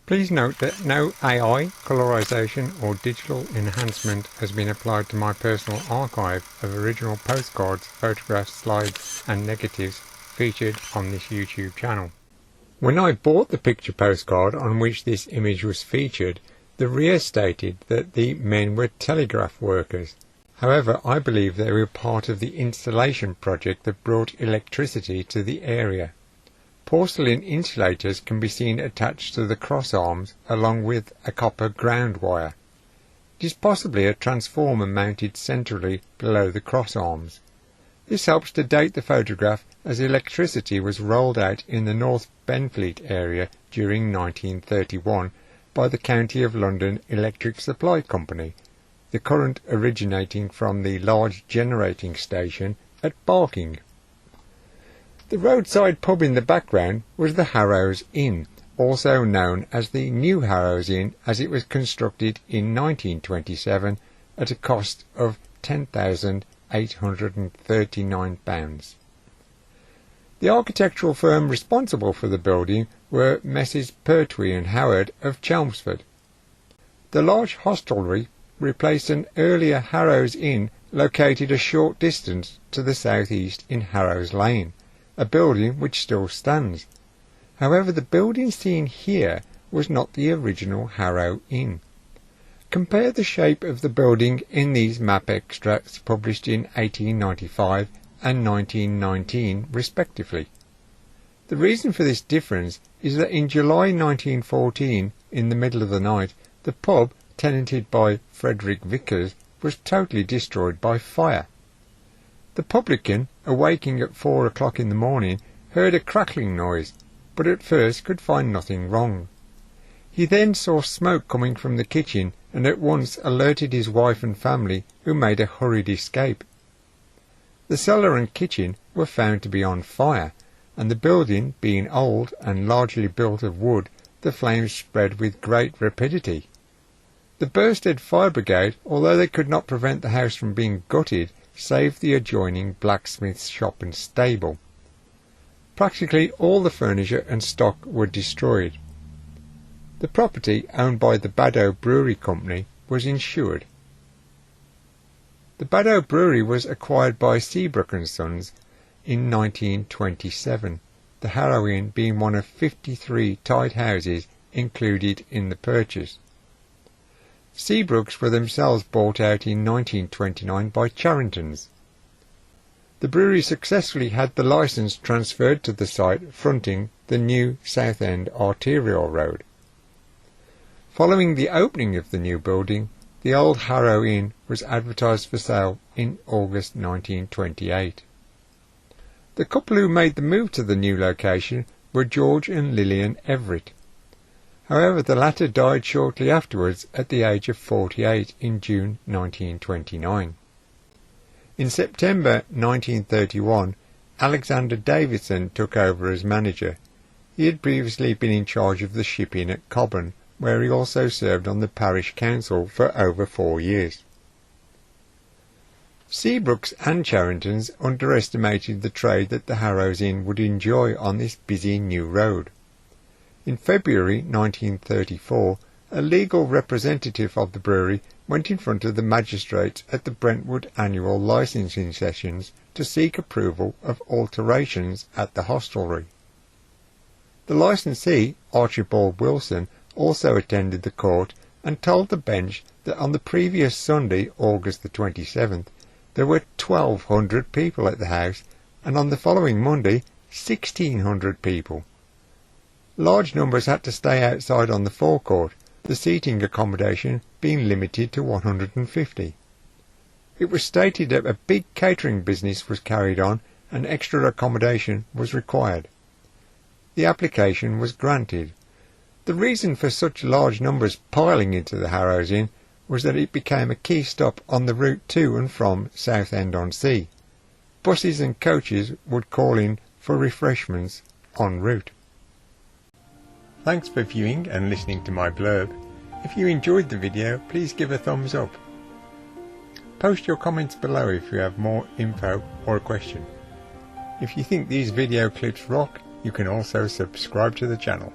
Please note that no AI, colorization or digital enhancement has been applied to my personal archive of original postcards, photographs, slides and negatives featured on this YouTube channel. When I bought the picture postcard on which this image was featured, the rear stated that the men were telegraph workers. However, I believe they were part of the installation project that brought electricity to the area. Porcelain insulators can be seen attached to the cross arms along with a copper ground wire. It is possibly a transformer mounted centrally below the cross arms. This helps to date the photograph as electricity was rolled out in the North Benfleet area during 1931 by the County of London Electric Supply Company, the current originating from the large generating station at Barking. The roadside pub in the background was the Harrows Inn, also known as the New Harrows Inn, as it was constructed in 1927 at a cost of £10,839. The architectural firm responsible for the building were Messrs. Pertwee and Howard of Chelmsford. The large hostelry replaced an earlier Harrows Inn located a short distance to the southeast in Harrows Lane, a building which still stands. However, the building seen here was not the original Harrow Inn. Compare the shape of the building in these map extracts published in 1895 and 1919 respectively. The reason for this difference is that in July 1914, in the middle of the night, the pub, tenanted by Frederick Vickers, was totally destroyed by fire. The publican, awaking at 4 o'clock in the morning, heard a crackling noise, but at first could find nothing wrong. He then saw smoke coming from the kitchen and at once alerted his wife and family, who made a hurried escape. The cellar and kitchen were found to be on fire, and the building being old and largely built of wood, the flames spread with great rapidity. The Bursted Fire Brigade, although they could not prevent the house from being gutted, saved the adjoining blacksmith's shop and stable. Practically all the furniture and stock were destroyed. The property, owned by the Baddow Brewery Company, was insured. The Baddow Brewery was acquired by Seabrook & Sons in 1927, the Harrow Inn being one of 53 tied houses included in the purchase. Seabrooks were themselves bought out in 1929 by Charringtons. The brewery successfully had the licence transferred to the site fronting the new Southend arterial road. Following the opening of the new building, the old Harrow Inn was advertised for sale in August 1928. The couple who made the move to the new location were George and Lillian Everett. However, the latter died shortly afterwards at the age of 48 in June 1929. In September 1931, Alexander Davidson took over as manager. He had previously been in charge of the shipping at Cobham, where he also served on the parish council for over 4 years. Seabrooks and Charringtons underestimated the trade that the Harrows Inn would enjoy on this busy new road. In February 1934, a legal representative of the brewery went in front of the magistrates at the Brentwood annual licensing sessions to seek approval of alterations at the hostelry. The licensee, Archibald Wilson, also attended the court and told the bench that on the previous Sunday, August the 27th, there were 1,200 people at the house, and on the following Monday, 1,600 people. Large numbers had to stay outside on the forecourt, the seating accommodation being limited to 150. It was stated that a big catering business was carried on and extra accommodation was required. The application was granted. The reason for such large numbers piling into the Harrows Inn was that it became a key stop on the route to and from Southend-on-Sea. Buses and coaches would call in for refreshments en route. Thanks for viewing and listening to my blurb. If you enjoyed the video, please give a thumbs up. Post your comments below if you have more info or a question. If you think these video clips rock, you can also subscribe to the channel.